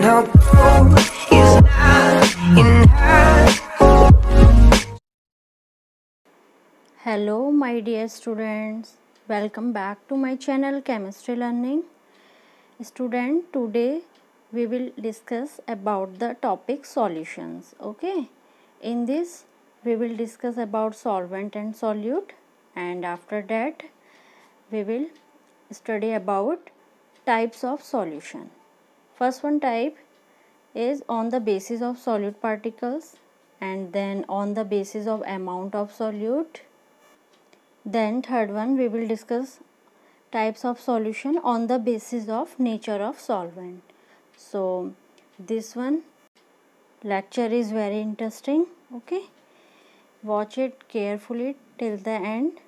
our goal is not enough. Hello my dear students, welcome back to my channel Chemistry Learning. Student, today we will discuss about the topic solutions. Okay, in this we will discuss about solvent and solute, and after that we will study about types of solution. First one type is on the basis of solute particles, and then on the basis of amount of solute. Then third one we will discuss types of solution on the basis of nature of solvent. So this one lecture is very interesting. Okay, watch it carefully till the end.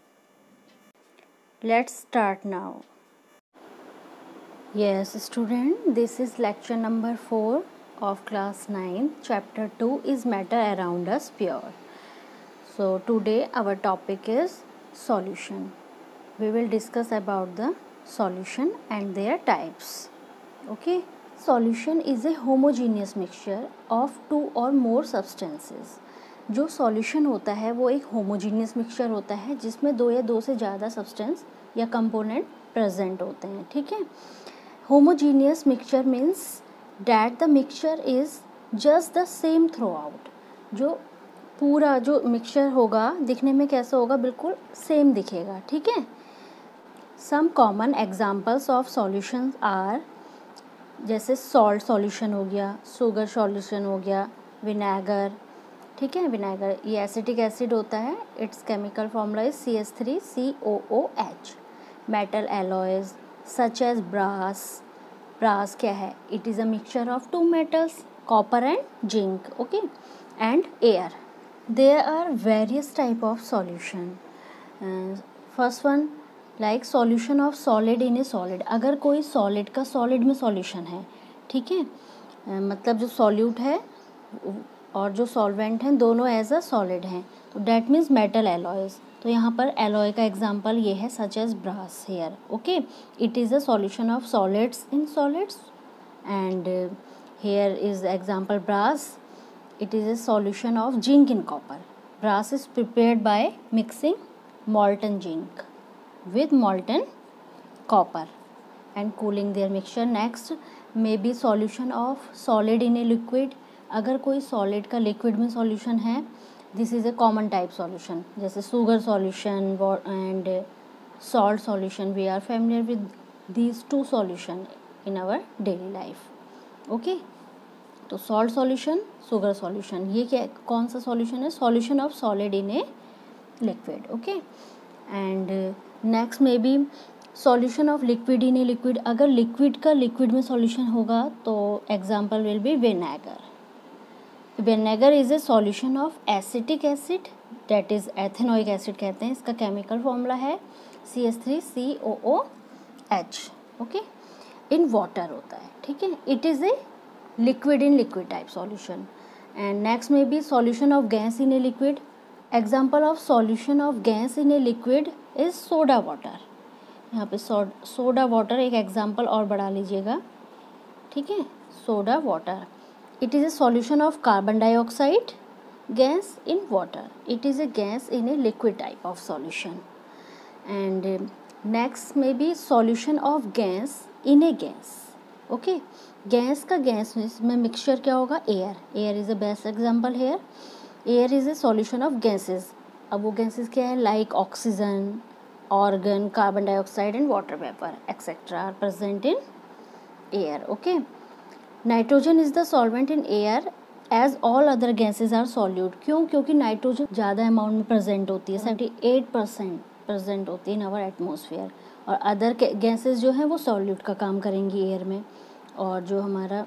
Let's start now. Yes student, this is lecture number 4 of class 9. Chapter 2 is matter around us pure. So today our topic is solution. We will discuss about the solution and their types. Okay, solution is a homogeneous mixture of two or more substances. जो solution होता है वो एक homogeneous mixture होता है जिसमें दो या दो से ज़्यादा सब्सटेंस या कंपोनेंट प्रेजेंट होते हैं. ठीक है, homogeneous mixture means that the mixture is just the same through out. जो पूरा जो मिक्सचर होगा दिखने में कैसा होगा, बिल्कुल सेम दिखेगा. ठीक है, some common examples of solutions are, जैसे सॉल्ट सॉल्यूशन हो गया, शुगर सॉल्यूशन हो गया, विनेगर. ठीक है, विनेगर ये एसिटिक एसिड होता है. Its chemical formula is CH3COOH. Metal alloys such as brass. Brass क्या है? It is a mixture of two metals, copper and zinc. Okay, and air. There are various type of solution. First one like solution of solid in a solid. अगर कोई solid का solid में solution है, ठीक है, मतलब जो solute है और जो सॉल्वेंट हैं दोनों एज अ सॉलिड हैं, तो डैट मीन्स मेटल एलॉयज. तो यहाँ पर एलॉय का एग्जांपल ये है such as brass here. Okay, it is a solution of solids in solids, and here is example brass. It is a solution of zinc in copper. Brass is prepared by mixing molten zinc with molten copper and cooling their mixture. Next may be solution of solid in a liquid. अगर कोई solid का liquid में solution है, this is a common type solution. जैसे sugar solution and salt solution. We are familiar with these two solution in our daily life. Okay, तो salt solution, sugar solution, ये क्या कौन सा solution है? Solution of solid in a liquid. Okay, and next में B solution of liquid in a liquid. अगर liquid का liquid में सॉल्यूशन होगा तो example will be vinegar. Vinegar is a solution of acetic acid, that is ethanoic acid कहते हैं. इसका chemical formula है CH3COOH. ओके, इन वाटर होता है. ठीक है, it is a liquid in liquid type solution. And next में B solution of gas in a liquid. Example of solution of gas in a liquid is soda water. यहाँ पे soda water एक example और बढ़ा लीजिएगा. ठीक है, soda water. It is a solution of carbon dioxide gas in water. It is a gas in a liquid type of solution. And next में B solution of gas in a gas. Okay, gas का gas में mixture क्या होगा? Air. Air is a best example here. Air is a solution of gases. अब वो gases क्या है? Like oxygen, argon, carbon dioxide and water vapour etcetera are present in air. Okay, nitrogen is the solvent in air as all other gases are solute. क्यों? क्योंकि nitrogen ज़्यादा amount में present होती है, 78% प्रेजेंट होती है इन आवर एटमोसफियर. और other gases जो हैं वो सॉल्यूट का काम करेंगी एयर में, और जो हमारा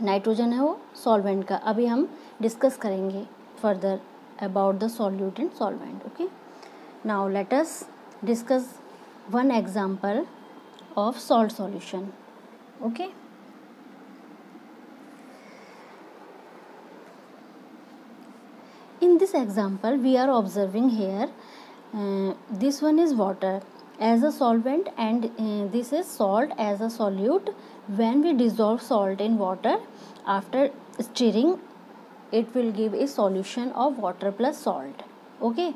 नाइट्रोजन है वो सॉल्वेंट का. अभी हम डिस्कस करेंगे further about the solute and solvent. Okay, now let us discuss one example of salt solution. Okay, in this example we are observing here this one is water as a solvent and this is salt as a solute when we dissolve salt in water after stirring it will give a solution of water plus salt. Okay,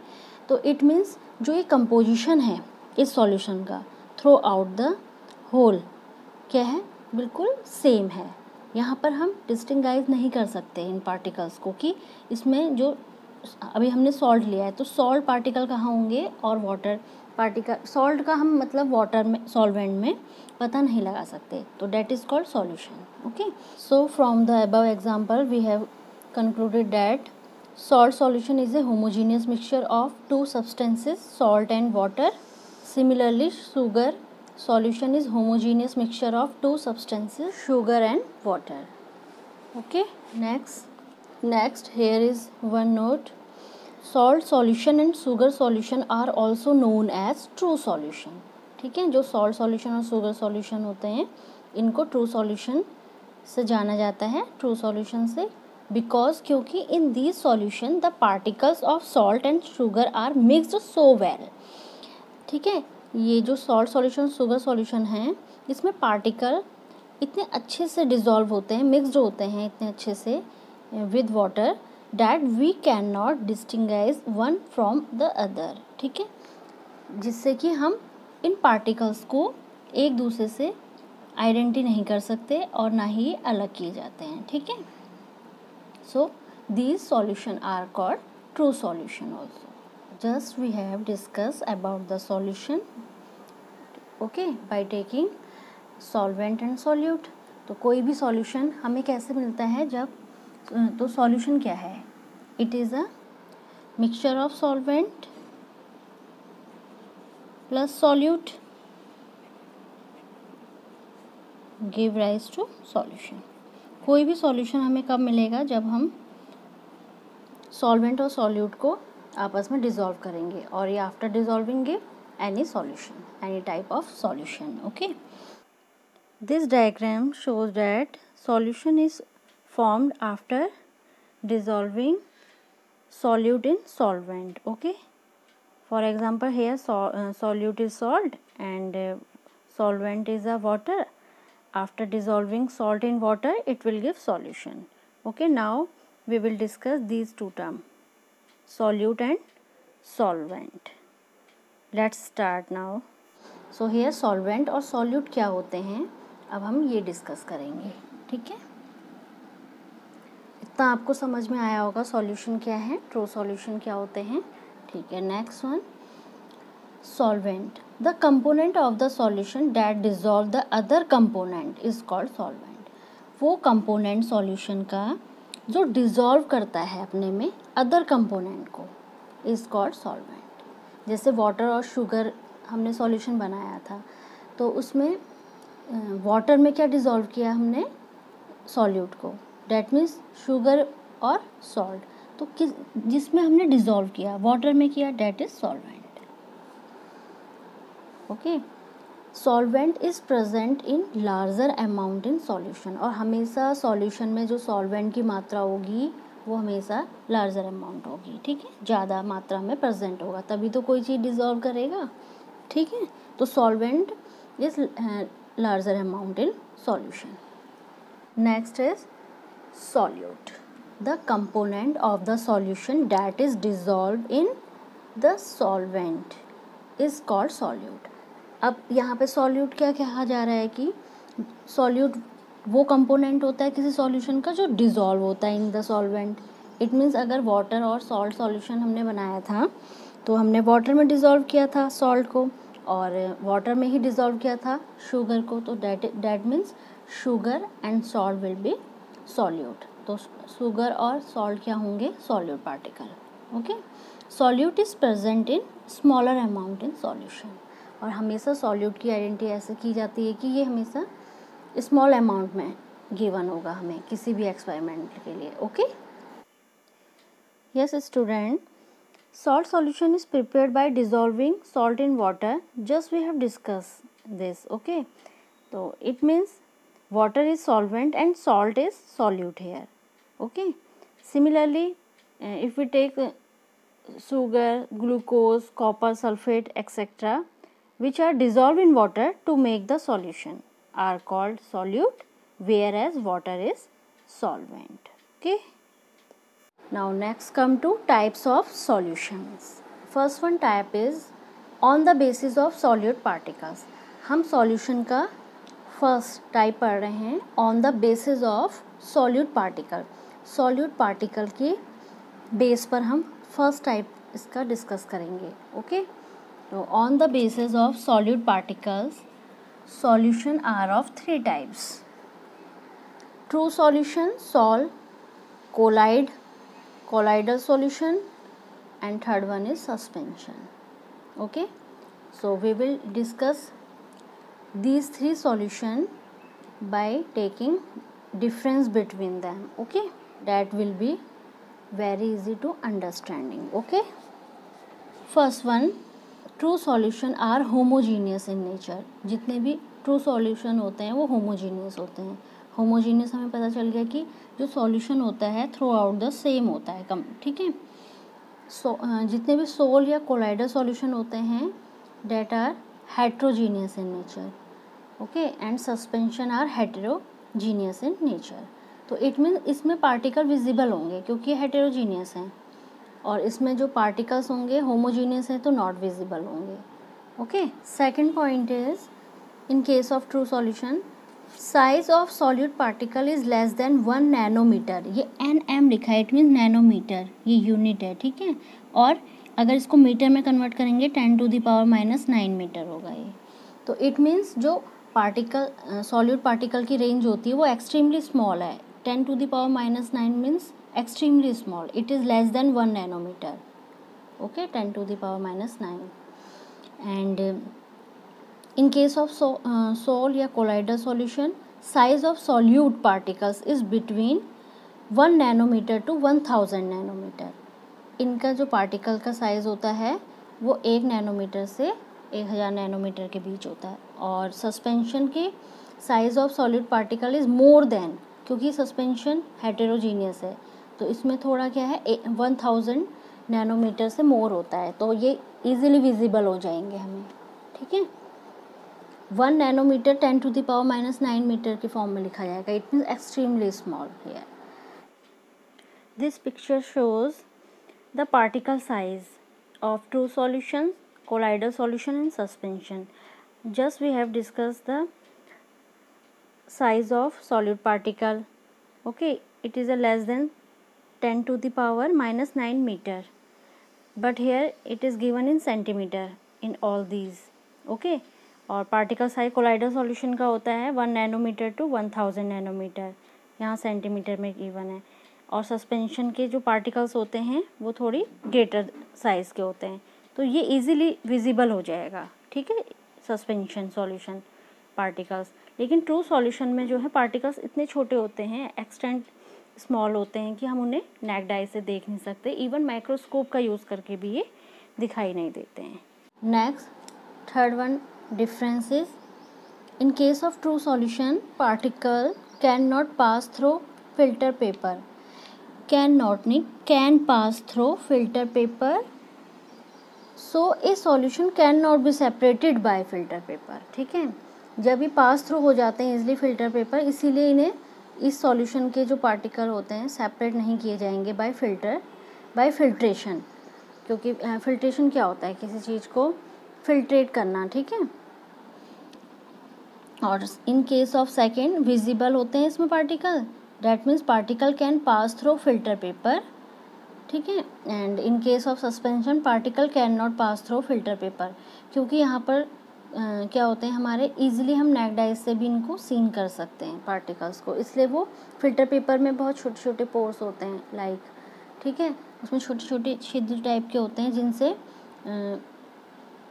तो it means जो ये composition है इस solution का through out the whole क्या है, बिल्कुल same है. यहाँ पर हम डिस्टिंगाइज नहीं कर सकते इन पार्टिकल्स को कि इसमें जो अभी हमने सॉल्ट लिया है तो सॉल्ट पार्टिकल कहाँ होंगे और वाटर पार्टिकल, सॉल्ट का हम मतलब वाटर में सॉल्वेंट में पता नहीं लगा सकते, तो that is called solution. Okay, so from the above example we have concluded that salt solution is a homogeneous mixture of two substances, salt and water. Similarly, sugar solution is homogeneous mixture of two substances, sugar and water. Okay, next here is one note. Salt solution and sugar solution are also known as true solution. ठीक है, जो salt solution और sugar solution होते हैं इनको true solution से जाना जाता है, true solution से, बिकॉज क्योंकि in this solution the particles of salt and sugar are mixed so well. ठीक है, ये जो सॉल्ट सॉल्यूशन शुगर सॉल्यूशन है इसमें पार्टिकल इतने अच्छे से डिज़ोल्व होते हैं, मिक्सड होते हैं इतने अच्छे से with water that we can not distinguish one from the other. ठीक है, जिससे कि हम इन पार्टिकल्स को एक दूसरे से आइडेंटिटी नहीं कर सकते और ना ही अलग किए जाते हैं. ठीक है, so these solution are called true solution also. Just we have discussed about the solution, okay, by taking solvent and solute. तो कोई भी solution हमें कैसे मिलता है जब, तो solution क्या है, it is a mixture of solvent plus solute give rise to solution. कोई भी सॉल्यूशन हमें कब मिलेगा, जब हम सॉल्वेंट और सॉल्यूट को आपस में डिज़ोल्व करेंगे और ये after dissolving give any solution, any type of solution. Okay, this diagram shows that solution is formed after dissolving solute in solvent. Okay, for example here solute is salt and solvent is a water. After dissolving salt in water it will give solution. Okay, now we will discuss these two terms, solute and solvent. Let's start now. So here solvent और solute क्या होते हैं अब हम ये discuss करेंगे. ठीक है, इतना आपको समझ में आया होगा सॉल्यूशन क्या है, ट्रू सॉल्यूशन क्या होते हैं. ठीक है, next one, solvent. The component of the solution that dissolve the other component is called solvent. वो component solution का जो dissolve करता है अपने में other component को is called solvent. जैसे water और sugar हमने solution बनाया था तो उसमें water में क्या dissolve किया हमने, solute को, that means sugar और salt. तो जिसमें हमने dissolve किया water में किया that is solvent. Okay, solvent is present in larger amount in solution. और हमेशा सॉल्यूशन में जो सॉल्वेंट की मात्रा होगी वो हमेशा लार्जर अमाउंट होगी. ठीक है, ज़्यादा मात्रा में प्रेजेंट होगा तभी तो कोई चीज़ डिज़ोल्व करेगा. ठीक है, तो solvent is larger amount in solution. Next is solute. The component of the solution that is dissolve in the solvent is called solute. अब यहाँ पे सॉल्यूट क्या कहा जा रहा है कि सॉल्यूट वो कंपोनेंट होता है किसी सॉल्यूशन का जो डिज़ोल्व होता है in the solvent. It means अगर वाटर और सॉल्ट सॉल्यूशन हमने बनाया था तो हमने वाटर में डिज़ोल्व किया था सॉल्ट को और वाटर में ही डिज़ोल्व किया था शुगर को, तो that means sugar and salt will be solute. तो शुगर और सॉल्ट क्या होंगे, solute particle. Okay, solute is present in smaller amount in solution. और हमेशा सॉल्यूट की आइडेंटिटी ऐसे की जाती है कि ये हमेशा स्मॉल अमाउंट में गिवन होगा हमें किसी भी एक्सपेरिमेंट के लिए. Okay, yes student, salt solution is prepared by dissolving salt in water. Just we have discuss this. Okay, तो it means water is solvent and salt is solute here. Okay, similarly if we take sugar, glucose, copper sulfate, etc., which are dissolved in water to make the solution. are called solute, whereas water is solvent. Okay. Now next come to types of solutions. First one type is on the basis of solute particles. हम solution का first type पढ़ रहे हैं on the basis of solute particle. Solute particle के base पर हम first type इसका discuss करेंगे. ओके. तो on the basis of solute particles solution are of 3 types. True solution, solve, colloid, colloidal solution, and third one is suspension. Okay, so we will discuss these 3 solution by taking difference between them. Okay, that will be very easy to understanding. Okay, first one, true solution are homogeneous in nature. जितने भी true solution होते हैं वो homogeneous होते हैं. Homogeneous हमें पता चल गया कि जो सॉल्यूशन होता है थ्रू आउट द सेम होता है कम. ठीक है. जितने भी सोल या कोलाइडल सॉल्यूशन होते हैं that are heterogeneous in nature. Okay. And suspension are heterogeneous in nature. तो इट मीन इसमें पार्टिकल विजिबल होंगे क्योंकि हेटेरोजीनियस हैं, और इसमें जो पार्टिकल्स होंगे होमोजीनियस हैं तो नॉट विजिबल होंगे. Okay. Second point is in case of true solution size of solute particle is less than 1 nanometre. ये NM लिखा है, इट मीन्स नैनोमीटर, ये यूनिट है. ठीक है. और अगर इसको मीटर में कन्वर्ट करेंगे 10⁻⁹ मीटर होगा ये. तो इट मीन्स जो पार्टिकल सॉल्यूट पार्टिकल की रेंज होती है वो एक्सट्रीमली स्मॉल है. 10⁻⁹ means extremely small. It is less than 1 nanometre. Okay. 10⁻⁹. And in case of sol या colloidal solution size of solute particles is between 1 nanometre to 1000 nanometre. इनका जो particle का size होता है वो 1 नैनोमीटर से 1000 नैनोमीटर के बीच होता है. और सस्पेंशन के size of solute particle is more than, क्योंकि सस्पेंशन हेटेरोजीनियस है तो इसमें थोड़ा क्या है 1000 नैनोमीटर से मोर होता है, तो ये इजीली विजिबल हो जाएंगे हमें. ठीक है. 1 नैनोमीटर 10⁻⁹ मीटर के फॉर्म में लिखा जाएगा. It means extremely small here. This picture shows the particle size of true solution, colloidal solution and suspension. Just we have discuss the size of solute particle. Okay. It is a less than 10⁻⁹ metre, but here it is given in centimetre in all these. Okay. और particle size colloidal solution का होता है 1 nanometre to 1000 nanometre, यहाँ centimetre में given है. और suspension के जो पार्टिकल्स होते हैं वो थोड़ी ग्रेटर साइज़ के होते हैं, तो ये इजीली विजिबल हो जाएगा. ठीक है. Suspension solution particles. लेकिन ट्रू सॉल्यूशन में जो है पार्टिकल्स इतने छोटे होते हैं, एक्सटेंट स्मॉल होते हैं कि हम उन्हें नेक्ड आई से देख नहीं सकते. इवन माइक्रोस्कोप का यूज़ करके भी ये दिखाई नहीं देते हैं. Next, third one difference is in case of true solution particle cannot pass through filter paper. Can pass through filter paper, so a solution cannot be separated by filter paper. ठीक है. जब ये पास थ्रू हो जाते हैं easily filter paper, इसीलिए इन्हें इस सॉल्यूशन के जो पार्टिकल होते हैं सेपरेट नहीं किए जाएंगे बाय फिल्ट्रेशन. क्योंकि फिल्ट्रेशन क्या होता है, किसी चीज़ को फिल्ट्रेट करना. ठीक है. और in case of second visible होते हैं इसमें particle, that means particle can pass through filter paper. ठीक है. And in case of suspension particle can not pass through filter paper, क्योंकि यहाँ पर क्या होते हैं हमारे इजीली हम नेक्ड आई से भी इनको सीन कर सकते हैं पार्टिकल्स को, इसलिए वो फिल्टर पेपर में बहुत छोटे छोटे पोर्स होते हैं लाइक. ठीक है. उसमें छोटे छोटे छिद्र टाइप के होते हैं जिनसे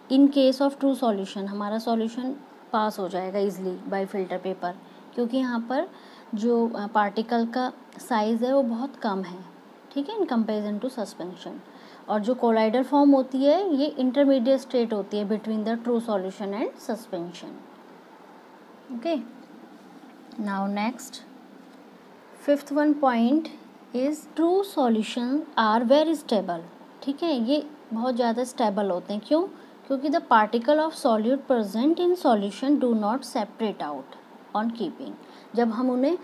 इन केस ऑफ ट्रू सॉल्यूशन हमारा सॉल्यूशन पास हो जाएगा इजीली बाय फिल्टर पेपर, क्योंकि यहाँ पर जो पार्टिकल का साइज़ है वो बहुत कम है. ठीक है. In comparison to suspension. और जो कोलाइडल फॉर्म होती है ये इंटरमीडिएट स्टेट होती है between the true solution and suspension. Okay. Now next, fifth one point is true solution are very stable. ठीक है. ये बहुत ज़्यादा स्टेबल होते हैं. क्यों? क्योंकि the particle of solute present in solution do not separate out. On keeping. जब हम उन्हें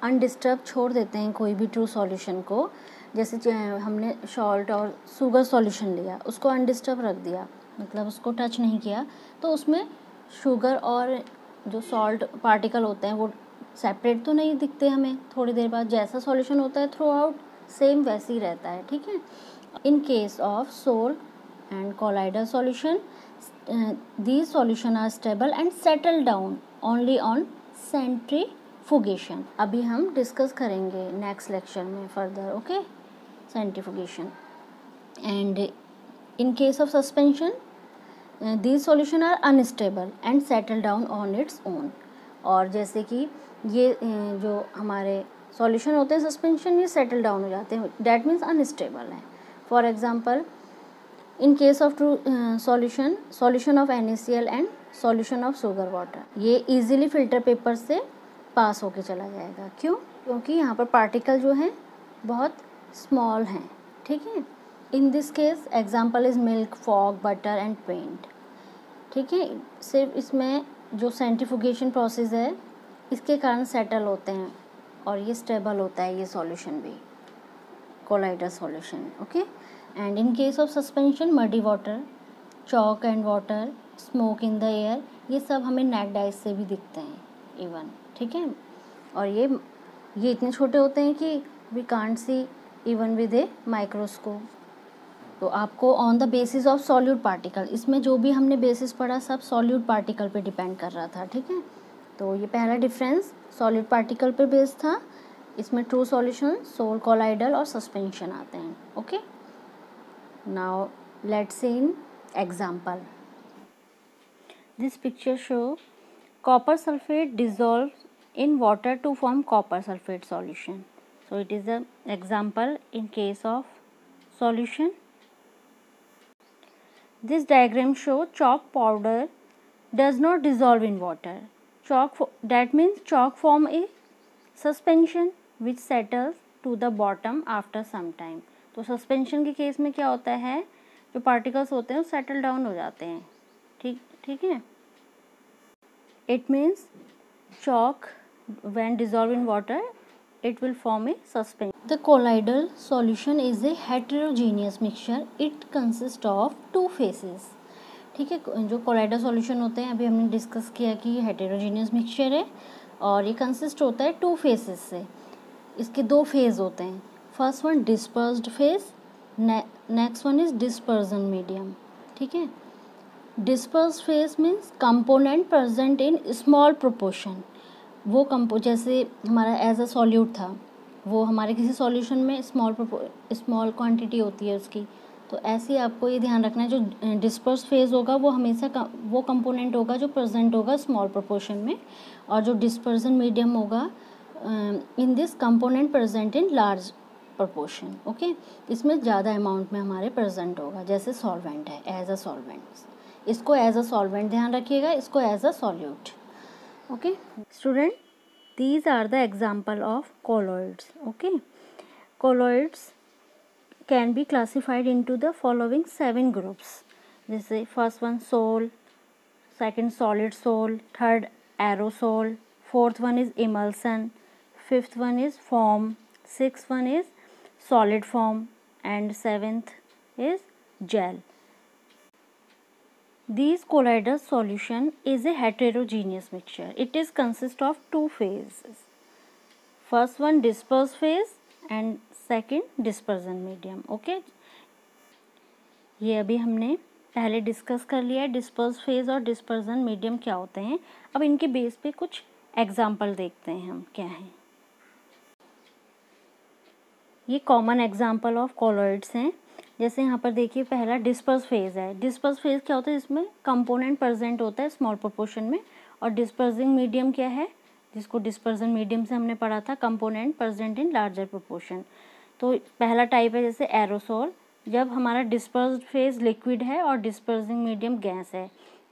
अनडिस्टर्ब छोड़ देते हैं कोई भी ट्रू सॉल्यूशन को, जैसे हमने सॉल्ट और शुगर सॉल्यूशन लिया, उसको अनडिस्टर्ब रख दिया, मतलब उसको टच नहीं किया, तो उसमें शुगर और जो सॉल्ट पार्टिकल होते हैं वो सेपरेट तो नहीं दिखते हमें। थोड़ी देर बाद जैसा सॉल्यूशन होता है थ्रू आउट सेम वैसे ही रहता है, ठीक है। In case of sol and colloidal solution, these solution are stable and settle down only on centrifugation। अभी हम डिस्कस करेंगे नेक्स्ट लेक्चर में further, okay, centrifugation. And in case of suspension, these solution are unstable and settle down on its own। और जैसे कि ये जो हमारे सॉल्यूशन होते हैं सस्पेंशन, ये सेटल डाउन हो जाते हैं, डैट मीन्स अनस्टेबल है। For example, in case of true solution of NaCl and solution of sugar water, ये इजीली फिल्टर पेपर से पास होके चला जाएगा। क्यों? क्योंकि यहाँ पर पार्टिकल जो हैं बहुत स्मॉल हैं, ठीक है। In this case example is milk, fog, butter and paint, ठीक है। सिर्फ इसमें जो सेंट्रीफ्यूगेशन प्रोसेस है इसके कारण सेटल होते हैं और ये स्टेबल होता है ये सॉल्यूशन भी, colloidal solution, okay. And in case of suspension, muddy water, chalk and water, smoke in the air, ये सब हमें नेक्ड आइज से भी दिखते हैं इवन, ठीक है। और ये इतने छोटे होते हैं कि we can't see even with a microscope. तो आपको on the basis of solute particle, इसमें जो भी हमने बेसिस पढ़ा सब सॉल्यूट पार्टिकल पे डिपेंड कर रहा था, ठीक है। तो ये पहला डिफरेंस सॉल्यूट पार्टिकल पे बेस्ड था, इसमें ट्रू सॉल्यूशन, सोल, कोलाइडल और सस्पेंशन आते हैं, okay. Now let's see in example. This picture show copper sulphate dissolves in water to form copper sulfate solution. So it is an example in case of solution. This diagram shows chalk powder does not dissolve in water. That means chalk form a suspension which settles to the bottom after some time. तो suspension के case में क्या होता है, जो particles होते हैं वो सेटल डाउन हो जाते हैं, ठीक है। It means chalk when dissolved in water it will form a suspension. The colloidal solution is a heterogeneous mixture. It consists of two phases, ठीक है। जो कोलाइडल सॉल्यूशन होते हैं अभी हमने डिस्कस किया कि हेटेरोजीनियस मिक्सचर है और ये कंसिस्ट होता है टू फेसेस से। इसके दो फेज होते हैं, first one dispersed phase, next one is dispersion medium, ठीक है। Dispersed phase means component present in small proportion. वो जैसे हमारा एज अ सॉल्यूट था, वो हमारे किसी सॉल्यूशन में स्मॉल क्वांटिटी होती है उसकी, तो ऐसे ही आपको ये ध्यान रखना है जो डिस्पर्स फेज होगा वो हमेशा वो कंपोनेंट होगा जो प्रेजेंट होगा स्मॉल प्रोपोर्शन में, और जो डिस्पर्जन मीडियम होगा in this component present in large proportion, okay. इसमें ज़्यादा अमाउंट में हमारे प्रेजेंट होगा, जैसे सॉल्वेंट है, एज अ सॉल्वेंट, इसको एज अ सॉल्वेंट ध्यान रखिएगा, इसको as a solute, okay student, these are the example of colloids, okay। colloids can be classified into the following 7 groups, जैसे first one sol, second solid sol, third aerosol, fourth one is emulsion, fifth one is foam, sixth one is solid form and seventh is gel. This colloidal solution is a heterogeneous mixture. It is consist of two phases. First one disperse phase and second dispersion medium. Okay. ये अभी हमने पहले discuss कर लिया है disperse phase और dispersion medium क्या होते हैं। अब इनके बेस पे कुछ एग्जाम्पल देखते हैं हम क्या हैं। ये कॉमन एग्जाम्पल ऑफ कोलॉइड्स हैं। जैसे यहाँ पर देखिए पहला डिस्पर्स फेज है। डिस्पर्स फेज क्या होता है, इसमें कंपोनेंट प्रेजेंट होता है स्मॉल प्रोपोर्शन में, और डिस्पर्सिंग मीडियम क्या है, जिसको डिस्पर्जन मीडियम से हमने पढ़ा था, component present in larger proportion. तो पहला टाइप है जैसे एरोसोल, जब हमारा डिस्पर्स्ड फेज लिक्विड है और डिस्पर्सिंग मीडियम गैस है।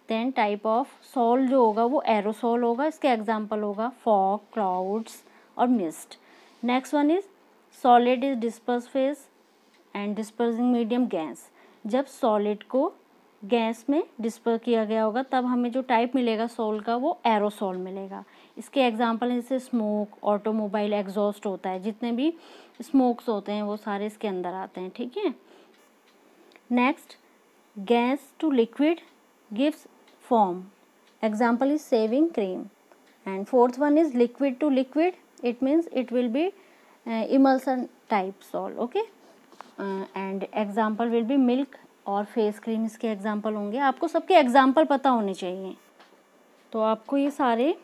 देन टाइप ऑफ सोल जो होगा वो एरोसोल होगा, इसके एग्जाम्पल होगा फॉग, क्लाउड्स और mist. Next one is solid is disperse phase and dispersing medium gas, जब सॉलिड को गैस में डिस्पर किया गया होगा तब हमें जो टाइप मिलेगा सॉल का वो एरोसॉल मिलेगा। इसके एग्जांपल हैं जैसे स्मोक, ऑटोमोबाइल एग्जॉस्ट होता है, जितने भी स्मोक्स होते हैं वो सारे इसके अंदर आते हैं, ठीक है। Next, gas to liquid gives form, example is saving cream. And fourth one is liquid to liquid, it means it will be emulsion type sol, okay. And example will be milk और face cream, इसके example होंगे। आपको सबके example पता होने चाहिए, तो आपको ये सारे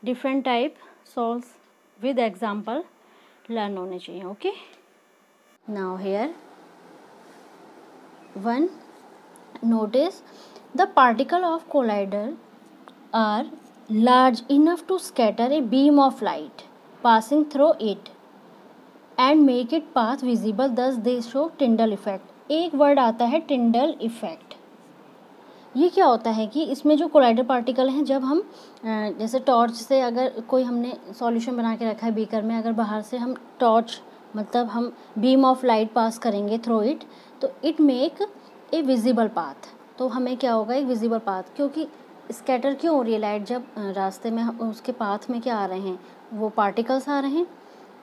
different type sols with example learn होने चाहिए, okay. Now here one notice the particle of collider are large enough to scatter a beam of light passing through it and make it path visible, thus they show Tyndall effect। एक word आता है Tyndall effect. ये क्या होता है कि इसमें जो कोलाइडर पार्टिकल हैं, जब हम जैसे टॉर्च से अगर कोई हमने सॉल्यूशन बना के रखा है बीकर में, अगर बाहर से हम टॉर्च मतलब हम बीम ऑफ लाइट पास करेंगे थ्रू इट, तो it make a visible path. तो हमें क्या होगा, एक विजिबल पाथ, क्योंकि स्कैटर क्यों हो रही है लाइट, जब रास्ते में उसके पाथ में क्या आ रहे हैं, वो पार्टिकल्स आ रहे हैं,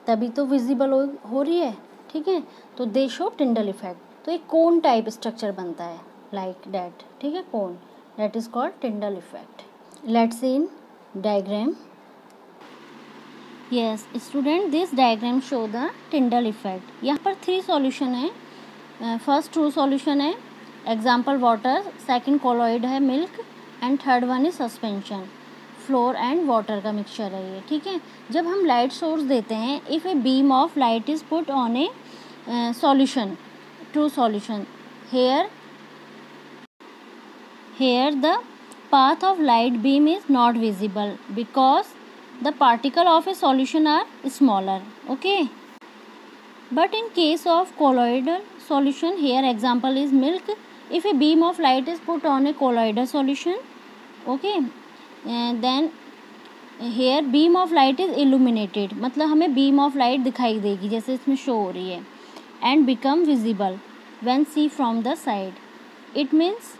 तभी तो विजिबल हो रही है, ठीक है। तो दे शो टिंडल इफेक्ट। तो एक कोन टाइप स्ट्रक्चर बनता है लाइक दैट, ठीक है, cone, that is called Tyndall effect. Let's see in diagram. Yes student, this diagram show the Tyndall effect. यहाँ पर 3 सॉल्यूशन है। फर्स्ट ट्रू सॉल्यूशन है एग्जाम्पल वाटर, सेकेंड कोलॉइड है milk, and third one is suspension, flour and water का mixture है ये, ठीक है। जब हम लाइट सोर्स देते हैं, if a beam of light is put on A solution, true solution, here the path of light beam is not visible because the particle of a solution are smaller, okay. But in case of colloidal solution, here example is milk, if a beam of light is put on a colloidal solution, okay, then here beam of light is illuminated, मतलब हमें beam of light दिखाई देगी जैसे इसमें show हो रही है, and become visible when see from the side, it means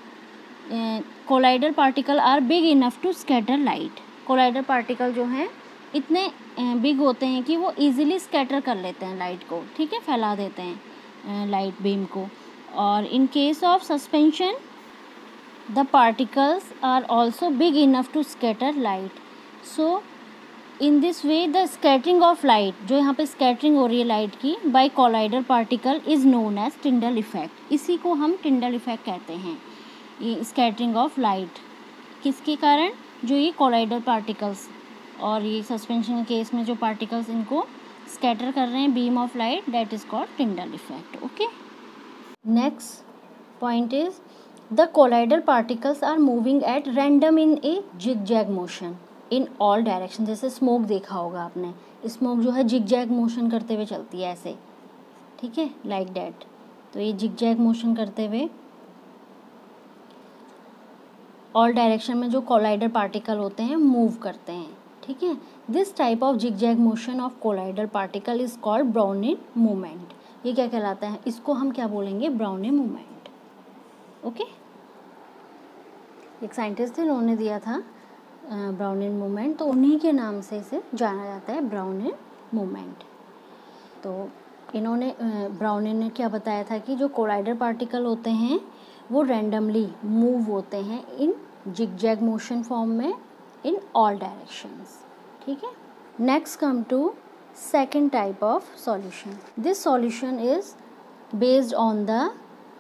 collider particle are big enough to scatter light. Collider particle जो हैं इतने बिग होते हैं कि वो इजीली स्कैटर कर लेते हैं लाइट को, ठीक है, फैला देते हैं लाइट बीम को। और in case of suspension the particles are also big enough to scatter light. So in this way the scattering of light, जो यहाँ पे स्कैटरिंग हो रही है लाइट की by colloidal particle, is known as Tyndall effect. इसी को हम टिंडल इफेक्ट कहते हैं, ये स्कैटरिंग ऑफ लाइट किसके कारण, जो ये कोलाइडर पार्टिकल्स और ये सस्पेंशन के केस में जो पार्टिकल्स इनको स्कैटर कर रहे हैं beam of light, that is called Tyndall effect, okay. Next point is the colloidal particles are moving at random in a zigzag motion in all direction. जैसे smoke देखा होगा आपने, स्मोक जो है जिग जैग मोशन करते हुए चलती है ऐसे, ठीक है, लाइक दैट। तो ये जिग जैग मोशन करते हुए ऑल डायरेक्शन में जो कोलाइडर पार्टिकल होते हैं मूव करते हैं, ठीक है। This type of zigzag motion of colloidal particle is called Brownian movement. ये क्या कहलाता है, इसको हम क्या बोलेंगे, ब्राउनिन मूवमेंट, ओके। एक साइंटिस्ट थे, उन्होंने दिया था ब्राउनिन मूवमेंट, तो उन्हीं के नाम से इसे जाना जाता है, ब्राउनिन मूवमेंट। तो इन्होंने ब्राउनिन ने क्या बताया था कि जो कोलाइडर पार्टिकल होते हैं वो रैंडमली मूव होते हैं इन जिगजैग मोशन फॉर्म में इन ऑल डायरेक्शंस, ठीक है। Next come to second type of solution. This solution is based on the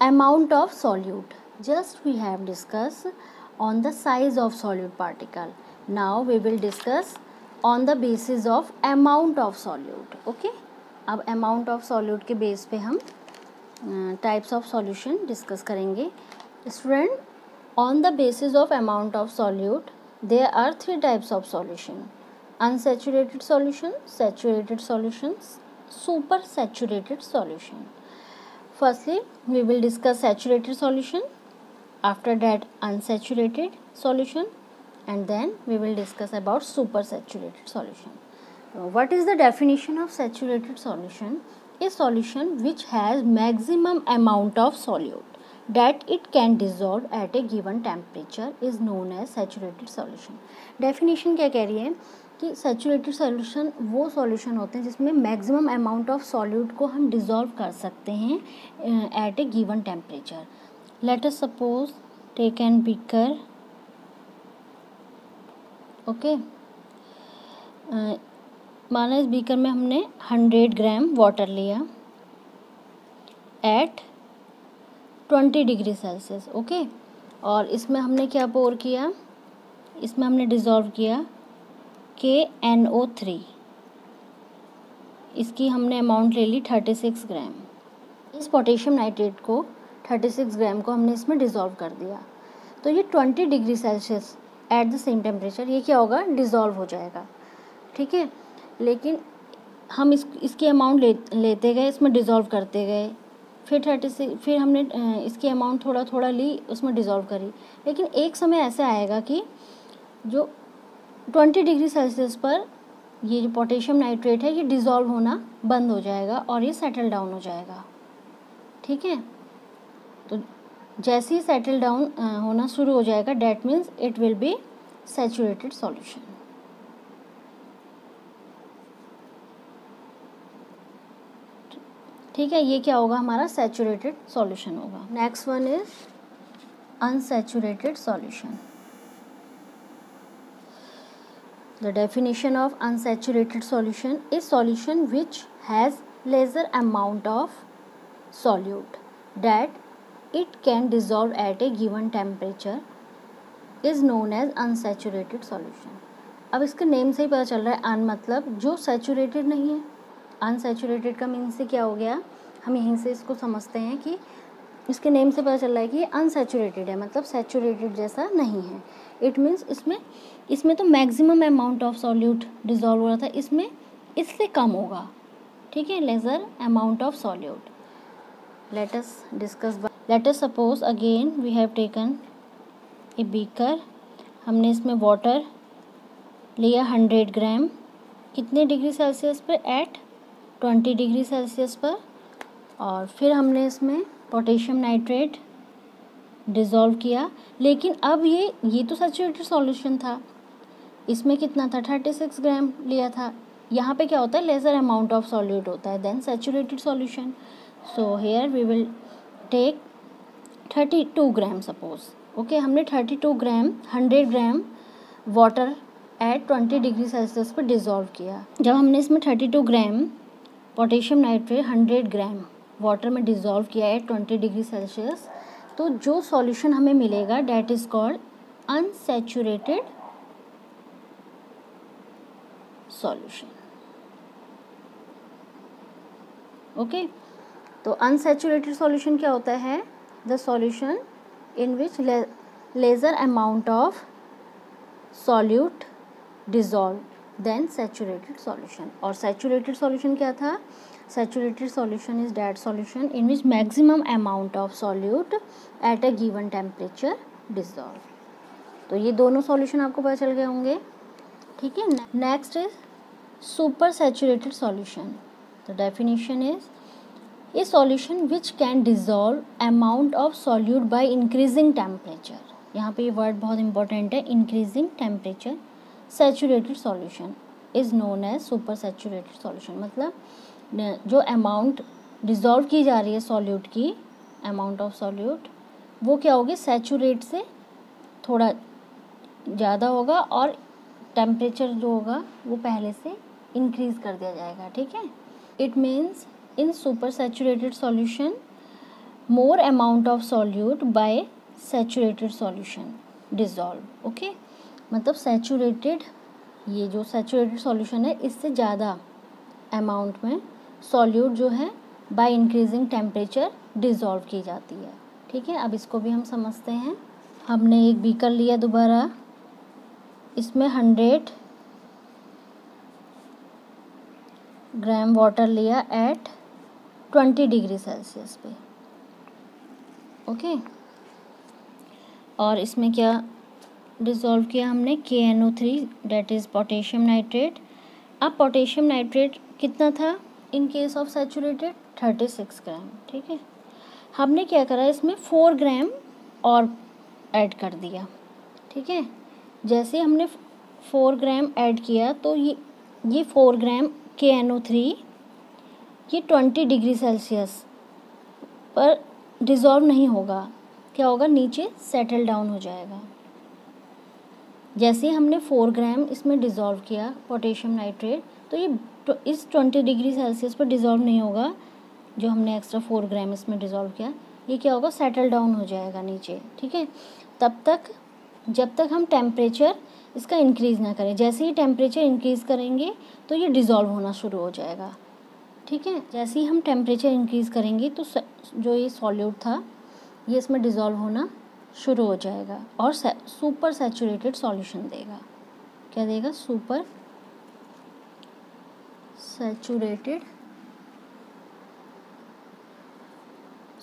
amount of solute. Just we have discuss on the size of solute particle, now we will discuss on the basis of amount of solute, okay. अब amount of solute के base पे हम types of solution discuss करेंगे। Student, on the basis of amount of solute there are 3 types of solution: unsaturated solution, saturated solution, super saturated solution. Firstly we will discuss saturated solution, after that unsaturated solution, and then we will discuss about super saturated solution. What is the definition of saturated solution? A solution which has maximum amount of solute that it can dissolve at a given temperature is known as saturated solution. Definition क्या कह रही है कि saturated solution वो solution होते हैं जिसमें maximum amount of solute को हम dissolve कर सकते हैं at a given temperature. Let us suppose take an beaker. Okay. माना इस बीकर में हमने 100 ग्राम वाटर लिया एट 20 डिग्री सेल्सियस. ओके. और इसमें हमने क्या पोर किया, इसमें हमने डिज़ोल्व किया KNO3. इसकी हमने अमाउंट ले ली 36 ग्राम. इस पोटेशियम नाइट्रेट को 36 ग्राम को हमने इसमें डिज़ोल्व कर दिया. तो ये 20 degree Celsius at the same temperature ये क्या होगा, डिज़ोल्व हो जाएगा. ठीक है. लेकिन हम इसकी अमाउंट लेते गए, इसमें डिज़ोल्व करते गए, फिर हमने इसकी अमाउंट थोड़ा थोड़ा ली, उसमें डिज़ोल्व करी. लेकिन एक समय ऐसा आएगा कि जो 20 डिग्री सेल्सियस पर ये जो पोटेशियम नाइट्रेट है ये डिज़ोल्व होना बंद हो जाएगा और ये सेटल डाउन हो जाएगा. ठीक है. तो जैसे ही सेटल डाउन होना शुरू हो जाएगा, that means it will be saturated solution. ठीक है. ये क्या होगा, हमारा सैचुरेटेड सॉल्यूशन होगा. Next one is unsaturated solution. The definition of unsaturated solution is solution which has lesser amount of solute that it can dissolve at a given temperature is known as unsaturated solution. अब इसके name से ही पता चल रहा है अन मतलब जो saturated नहीं है. अनसैचुरेटेड का मीन से क्या हो गया, हम यहीं से इसको समझते हैं कि इसके नेम से पता चल रहा है कि ये अनसैचुरेटेड है, मतलब सैचुरेटेड जैसा नहीं है. इट मीन्स इसमें तो maximum amount of solute dissolve हो रहा था, इसमें इससे कम होगा. ठीक है. Lesser amount of solute. Let us suppose again we have taken a beaker. हमने इसमें वाटर लिया 100 ग्राम. कितने डिग्री सेल्सियस पर, एट 20 डिग्री सेल्सियस पर. और फिर हमने इसमें पोटेशियम नाइट्रेट डिज़ोल्व किया. लेकिन अब ये तो सैचुरेटेड सॉल्यूशन था, इसमें कितना था, 36 ग्राम लिया था. यहाँ पे क्या होता है, लेसर अमाउंट ऑफ सॉल्यूट होता है then saturated solution. So here we will take 32 gram suppose. Okay. हमने 32 gram 100 gram water at 20 degree Celsius पर डिज़ोल्व किया. जब हमने इसमें 32 ग्राम पोटेशियम नाइट्रेट 100 ग्राम वाटर में डिज़ोल्व किया एट 20 डिग्री सेल्सियस, तो जो सॉल्यूशन हमें मिलेगा that is called unsaturated solution. Okay. तो अनसैचुरेटेड सॉल्यूशन क्या होता है, the solution in which lesser amount of solute dissolve then saturated solution. और सैचुरेटेड सॉल्यूशन क्या था, saturated solution is that solution in which maximum amount of solute at a given temperature dissolve. तो ये दोनों solution आपको पता चल गए होंगे. ठीक है. Next is super saturated solution. The definition is a solution which can dissolve amount of solute by increasing temperature. यहाँ पे ये वर्ड बहुत इंपॉर्टेंट है, increasing temperature. Saturated solution is known as super saturated solution. मतलब जो amount dissolve की जा रही है सॉल्यूट की, अमाउंट ऑफ सॉल्यूट, वो क्या होगी, सैचुरेट से थोड़ा ज़्यादा होगा और टेम्परेचर जो होगा वो पहले से इंक्रीज़ कर दिया जाएगा. ठीक है. It means in super saturated solution more amount of solute bye saturated solution dissolve. Okay. मतलब सैचुरेटेड, ये जो सैचुरेटेड सॉल्यूशन है इससे ज़्यादा अमाउंट में सॉल्यूट जो है बाय इंक्रीजिंग टेम्परेचर डिज़ोल्व की जाती है. ठीक है. अब इसको भी हम समझते हैं. हमने एक बीकर लिया दोबारा, इसमें 100 ग्राम वाटर लिया एट 20 डिग्री सेल्सियस पे. ओके. और इसमें क्या डिज़ोल्व किया हमने, KNO3 that is potassium nitrate. अब पोटेशियम नाइट्रेट कितना था इन केस ऑफ सैचुरेटेड, 36 ग्राम. ठीक है. हमने क्या करा, इसमें 4 ग्राम और ऐड कर दिया। ठीक है, जैसे हमने 4 ग्राम ऐड किया तो ये 4 ग्राम KNO3 ये 20 डिग्री सेल्सियस पर डिज़ोल्व नहीं होगा। क्या होगा, नीचे सेटल डाउन हो जाएगा। जैसे हमने 4 ग्राम इसमें डिज़ोल्व किया पोटेशियम नाइट्रेट, तो ये इस 20 डिग्री सेल्सियस पर डिज़ोल्व नहीं होगा। जो हमने एक्स्ट्रा 4 ग्राम इसमें डिज़ोल्व किया, ये क्या होगा, सेटल डाउन हो जाएगा नीचे। ठीक है, तब तक जब तक हम टेम्परेचर इसका इंक्रीज़ ना करें। जैसे ही टेम्परेचर इंक्रीज़ करेंगे तो ये डिज़ोल्व होना शुरू हो जाएगा। ठीक है, जैसे ही हम टेम्परेचर इंक्रीज़ करेंगे तो जो ये सॉल्यूट था ये इसमें डिज़ोल्व होना शुरू हो जाएगा और सुपर सैचुरेटेड सॉल्यूशन देगा। क्या देगा, सुपर सैचुरेटेड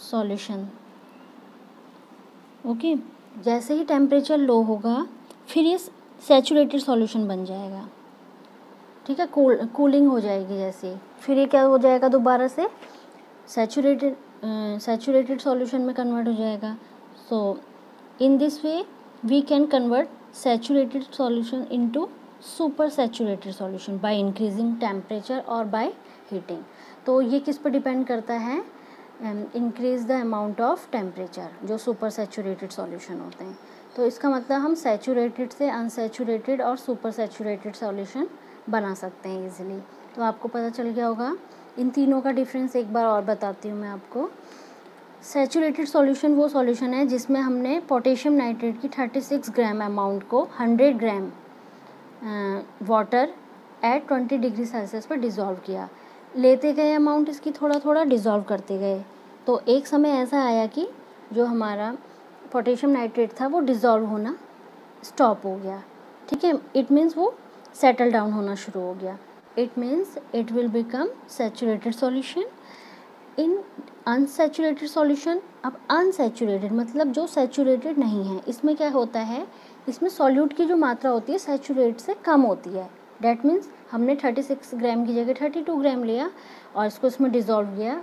सॉल्यूशन। ओके, जैसे ही टेम्परेचर लो होगा फिर ये सैचुरेटेड सॉल्यूशन बन जाएगा। ठीक है, कूलिंग हो जाएगी जैसे, फिर ये क्या हो जाएगा, दोबारा से सैचुरेटेड सॉल्यूशन में कन्वर्ट हो जाएगा। So in this way we can convert saturated solution into super saturated solution by increasing temperature और बाय हीटिंग। तो ये किस पर डिपेंड करता है, increase the amount of temperature, जो सुपर सैचुरेटेड सॉल्यूशन होते हैं। तो इसका मतलब हम सैचुरेटेड से अनसैचुरेटेड और सुपर सैचुरेटेड सॉल्यूशन बना सकते हैं इजीली। तो आपको पता चल गया होगा। इन तीनों का डिफरेंस एक बार और बताती हूँ मैं आपको। सैचुरेटेड सॉल्यूशन वो सॉल्यूशन है जिसमें हमने पोटेशियम नाइट्रेट की 36 ग्राम अमाउंट को 100 gram water at 20 degree Celsius पर डिज़ोल्व किया। लेते गए अमाउंट इसकी, थोड़ा थोड़ा डिज़ोल्व करते गए। तो एक समय ऐसा आया कि जो हमारा पोटेशियम नाइट्रेट था वो डिज़ोल्व होना स्टॉप हो गया। ठीक है, इट मीन्स वो सेटल डाउन होना शुरू हो गया। It means it will become saturated solution in unsaturated solution. अब अनसैचुरेटेड मतलब जो सैचुरेटेड नहीं है, इसमें क्या होता है, इसमें सॉल्यूट की जो मात्रा होती है सैचुरेट से कम होती है। डैट मीन्स हमने 36 ग्राम की जगह 32 ग्राम लिया और इसको इसमें डिज़ोल्व किया,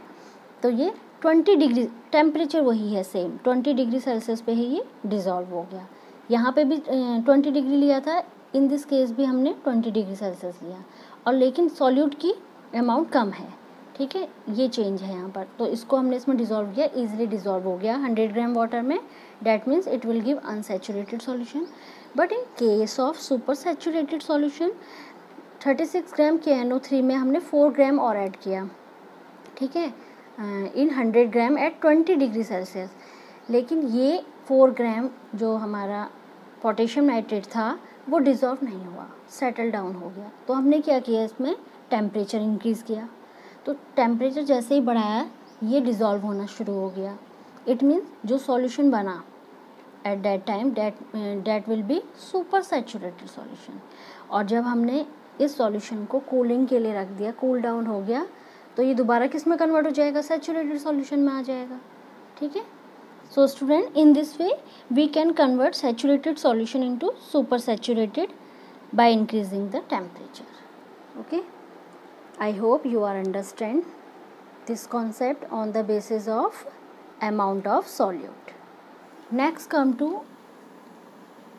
तो ये 20 डिग्री, टेम्परेचर वही है सेम, 20 डिग्री सेल्सियस पे ही ये डिज़ोल्व हो गया। यहाँ पे भी 20 डिग्री लिया था, इन दिस केस भी हमने 20 डिग्री सेल्सियस लिया, और लेकिन सॉल्यूट की अमाउंट कम है। ठीक है, ये चेंज है यहाँ पर। तो इसको हमने इसमें डिज़ोल्व किया, ईजिली डिज़ोल्व हो गया 100 ग्राम वाटर में। That means it will give unsaturated solution. But in case of super saturated solution 36 gram KNO3 में हमने 4 ग्राम और ऐड किया। ठीक है, इन 100 ग्राम एट 20 डिग्री सेल्सियस। लेकिन ये 4 ग्राम जो हमारा पोटेशियम नाइट्रेट था वो डिज़ोल्व नहीं हुआ, सेटल डाउन हो गया। तो हमने क्या किया, इसमें टेम्परेचर इंक्रीज़ किया। तो टेम्परेचर जैसे ही बढ़ाया ये डिज़ोल्व होना शुरू हो गया। इट मीन्स जो सॉल्यूशन बना at that time that will be super saturated solution. और जब हमने इस सॉल्यूशन को कूलिंग के लिए रख दिया, कूल डाउन हो गया, तो ये दोबारा किस में कन्वर्ट हो जाएगा, सैचुरेटेड सॉल्यूशन में आ जाएगा। ठीक है, so student, in this way we can convert saturated solution into super saturated by increasing the temperature. Okay, I hope you are understand this concept on the basis of amount of solute. Next come to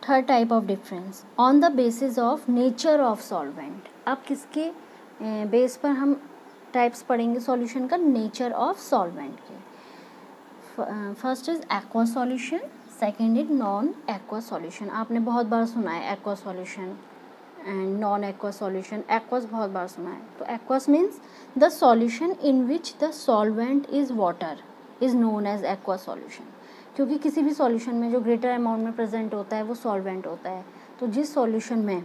third type of difference on the basis of nature of solvent. अब किसके base पर हम types पढ़ेंगे solution का, nature of solvent के। First is aqua solution, second is non aqua solution. आपने बहुत बार सुना है aqua solution and non aqua solution. Aqueous बहुत बार सुना है। तो aqueous means the solution in which the solvent is water is known as aqua solution. क्योंकि किसी भी सॉल्यूशन में जो ग्रेटर अमाउंट में प्रेजेंट होता है वो सॉल्वेंट होता है। तो जिस सॉल्यूशन में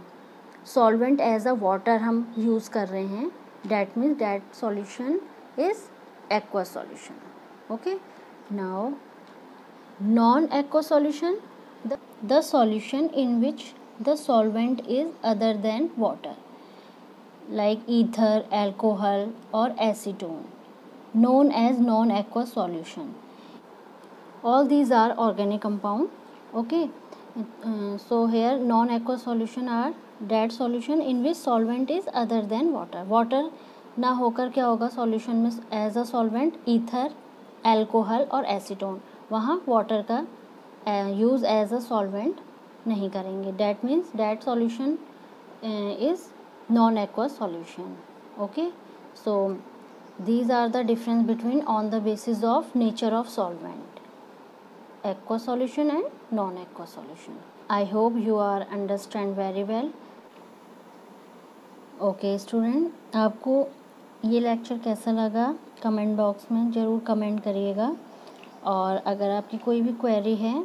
सॉल्वेंट एज अ वाटर हम यूज़ कर रहे हैं, that means that solution is aqua solution. Okay, now non aqua solution, the solution in which the solvent is other than water like ether, alcohol or acetone, known as non-aqueous solution. All these are organic compound. Okay, so here non-aqueous solution are that solution in which solvent is other than water. Water ना होकर क्या होगा solution में as a solvent ether, alcohol और acetone, वहाँ water का use as a solvent नहीं करेंगे. That means that solution is non aqueous solution. Okay, so these are the difference between on the basis of nature of solvent, aqueous solution and non aqueous solution. I hope you are understand very well. Okay student, आपको ये lecture कैसा लगा comment box में ज़रूर comment करिएगा. और अगर आपकी कोई भी क्वेरी है,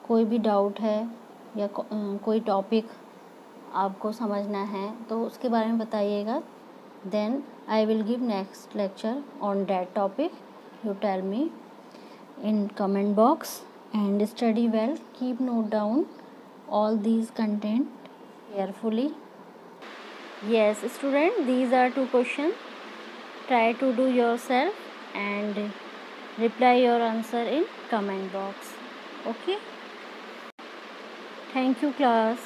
कोई भी डाउट है या कोई टॉपिक आपको समझना है तो उसके बारे में बताइएगा. Then I will give next lecture on that topic. You tell me in comment box and study well. Keep note down all these content carefully. Yes student, these are 2 questions. Try to do yourself and reply your answer in comment box. Okay, thank you class.